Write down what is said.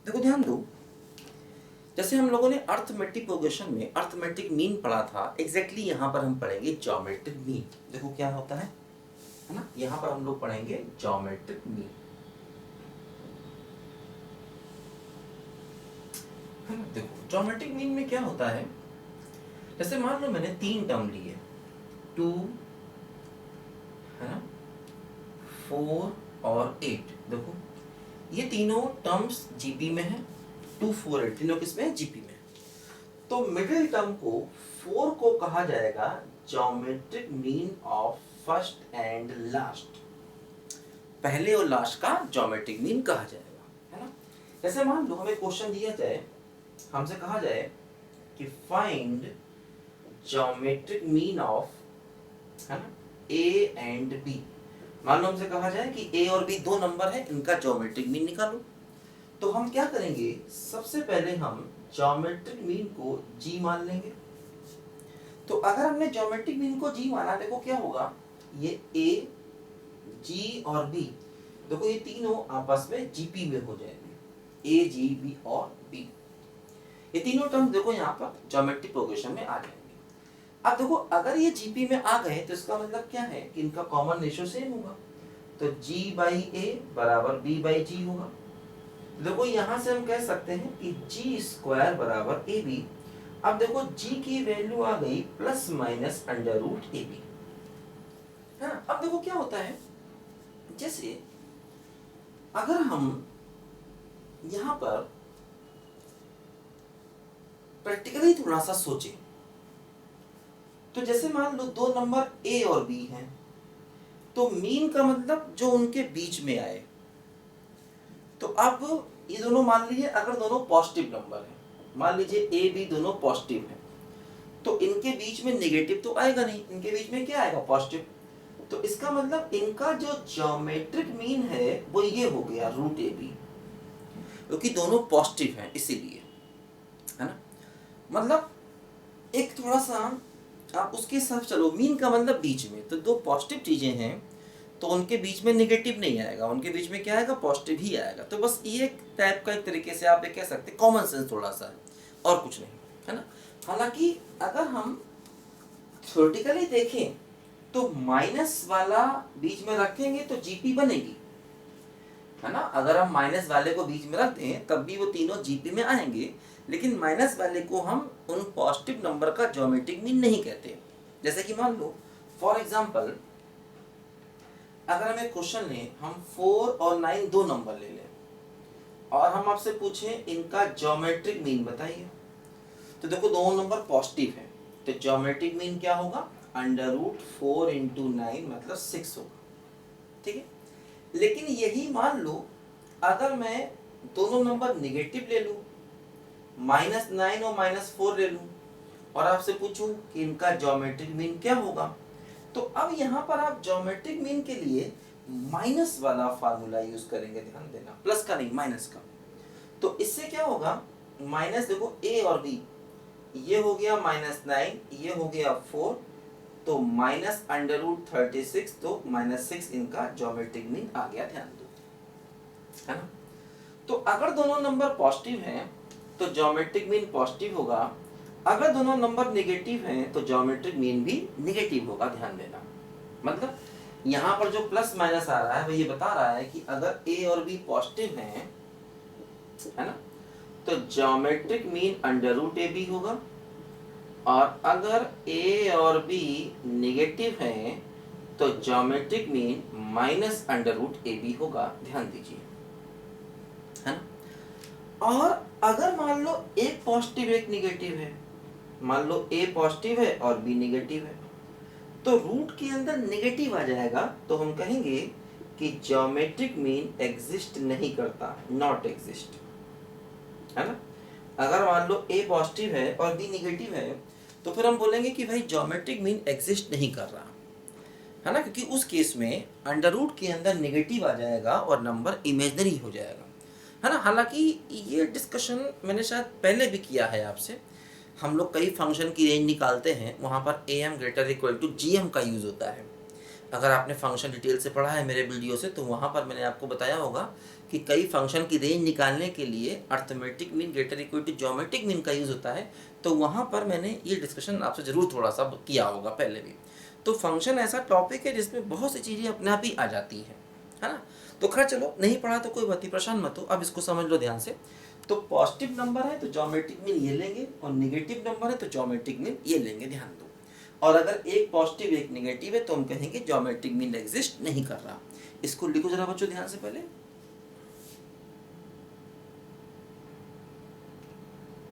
देखो ध्यान दो, जैसे हम लोगों ने अर्थमेटिक प्रोग्रेशन में अर्थमेटिक मीन पढ़ा था, एग्जैक्टली यहाँ पर हम पढ़ेंगे ज्योमेट्रिक मीन। देखो क्या होता है ना, यहाँ पर हम लोग पढ़ेंगे ज्योमेट्रिक मीन, है ना। देखो ज्योमेट्रिक मीन में क्या होता है, जैसे मान लो मैंने 3 टर्म लिए, 2 है ना, 4 और 8। देखो ये तीनों टर्म्स जीपी में है, 2 4 8 तीनों किसमें है, जीपी में। तो मिडिल टर्म को 4 को कहा जाएगा geometric mean of first and last, पहले और लास्ट का ज्योमेट्रिक मीन कहा जाएगा, है ना। जैसे मान लो हमें क्वेश्चन दिया जाए, हमसे कहा जाए कि फाइंड ज्योमेट्रिक मीन ऑफ, है ना, ए एंड बी। मान लो हमसे कहा जाए कि ए और बी दो नंबर है, इनका ज्योमेट्रिक मीन निकालो। तो हम क्या करेंगे, सबसे पहले हम ज्योमेट्रिक मीन को जी मान लेंगे। तो अगर हमने ज्योमेट्रिक मीन को जी माना, देखो क्या होगा, ये ए जी और बी, देखो ये तीनों आपस में जीपी में हो जाएंगे, ए जी बी और बी, ये तीनों टर्म देखो यहाँ पर ज्योमेट्रिक प्रोग्रेशन में आ जाएंगे। अब देखो अगर ये जीपी में आ गए तो इसका मतलब क्या है कि इनका कॉमन रेशियो सेम होगा, तो g बाई ए बराबर b बाई जी होगा। देखो यहां से हम कह सकते हैं कि जी स्क्वायर बराबर ए बी। अब देखो g की वैल्यू आ गई plus minus under root A B, है ना। अब देखो क्या होता है, जैसे अगर हम यहां पर प्रैक्टिकली थोड़ा सा सोचें, तो जैसे मान लो दो नंबर ए और बी हैं, तो मीन का मतलब जो उनके बीच में आए। तो अब ये दोनों मान लीजिए अगर दोनों पॉजिटिव नंबर हैं, मान लीजिए ए बी दोनों पॉजिटिव हैं, तो इनके बीच में नेगेटिव तो आएगा नहीं, इनके बीच में क्या आएगा, पॉजिटिव। तो इसका मतलब इनका जो ज्योमेट्रिक मीन है वो ये हो गया रूट ए बी, क्योंकि दोनों पॉजिटिव हैं इसीलिए, है ना। मतलब एक थोड़ा सा आप उसके हिसाब चलो, मीन का मतलब बीच में, तो दो पॉजिटिव चीजें हैं तो उनके बीच में नेगेटिव नहीं आएगा, उनके बीच में क्या आएगा, पॉजिटिव ही आएगा। तो बस ये एक टाइप का, एक तरीके से आप ये कह सकते हैं कॉमन सेंस थोड़ा सा है, और कुछ नहीं, है ना। हालांकि अगर हम थ्योरेटिकली देखें तो माइनस वाला बीच में रखेंगे तो जीपी बनेगी, है ना। अगर हम माइनस वाले को बीच में रख दें तब भी वो तीनों जीपी में आएंगे, लेकिन माइनस वाले को हम उन पॉजिटिव नंबर का ज्योमेट्रिक मीन नहीं कहते। जैसे कि मान लो फॉर एग्जांपल, अगर हमें क्वेश्चन लें, हम 4 और 9 दो नंबर ले लें और हम आपसे पूछें इनका ज्योमेट्रिक मीन बताइए, तो देखो दोनों नंबर पॉजिटिव है, तो ज्योमेट्रिक मीन क्या होगा, अंडर रूट 4 इंटू 9 मतलब 6 होगा, ठीक है। लेकिन यही मान लो अगर मैं दोनों नंबर निगेटिव ले लूं, -9 और -4 ले लूं, और आपसे पूछूं कि इनका ज्योमेट्रिक मीन क्या होगा, तो अब यहाँ पर आप ज्योमेट्रिक मीन के लिए माइनस वाला फार्मूला यूज करेंगे, ध्यान देना, प्लस का नहीं माइनस का। तो इससे क्या होगा, माइनस देखो ए और बी, ये हो गया -9, ये हो गया 4, तो माइनस अंडर रूट 36, तो -6 इनका ज्योमेट्रिक मीन आ गया, ध्यान दो, है ना। तो अगर दोनों नंबर पॉजिटिव हैं तो ज्योमेट्रिक मीन पॉजिटिव होगा, अगर दोनों नंबर नेगेटिव हैं तो ज्योमेट्रिक मीन भी नेगेटिव होगा, ध्यान देना। मतलब यहाँ पर जो प्लस माइनस आ रहा है वो ये बता रहा है कि अगर ए और बी पॉजिटिव हैं, है ना, तो geometric mean under root A B होगा, और अगर ए और बी नेगेटिव हैं तो geometric mean minus under root A B होगा, ध्यान दीजिए, है ना। और अगर मान लो एक पॉजिटिव एक निगेटिव है, मान लो ए पॉजिटिव है और बी निगेटिव है, तो रूट के अंदर नेगेटिव आ जाएगा, तो हम कहेंगे कि ज्योमेट्रिक मीन एग्जिस्ट नहीं करता, नॉट एग्जिस्ट, है ना। अगर मान लो ए पॉजिटिव है और बी निगेटिव है, तो फिर हम बोलेंगे कि भाई ज्योमेट्रिक मीन एग्जिस्ट नहीं कर रहा, है ना, क्योंकि उस केस में अंडर रूट के अंदर नेगेटिव आ जाएगा और नंबर इमेजिनरी हो जाएगा, है ना। हालांकि ये डिस्कशन मैंने शायद पहले भी किया है आपसे, हम लोग कई फंक्शन की रेंज निकालते हैं, वहाँ पर am greater equal to gm का यूज़ होता है। अगर आपने फंक्शन डिटेल से पढ़ा है मेरे वीडियो से, तो वहाँ पर मैंने आपको बताया होगा कि कई फंक्शन की रेंज निकालने के लिए arithmetic mean, greater equal to geometric mean का यूज़ होता है। तो वहाँ पर मैंने ये डिस्कशन आपसे ज़रूर थोड़ा सा किया होगा पहले भी। तो फंक्शन ऐसा टॉपिक है जिसमें बहुत सी चीज़ें अपने आप ही आ जाती हैं, है ना। तो खैर चलो, नहीं पढ़ा तो कोई बात नहीं, परेशान मत हो, अब इसको समझ लो ध्यान से। तो पॉजिटिव नंबर है तो ज्योमेट्रिक मीन ये लेंगे, और निगेटिव नंबर है तो ज्योमेट्रिक मीन ये लेंगे, ध्यान दो। और अगर एक पॉजिटिव एक निगेटिव है तो हम कहेंगे ज्योमेट्रिक मीन एग्जिस्ट नहीं कर रहा। इसको लिखो जरा बच्चों ध्यान से पहले।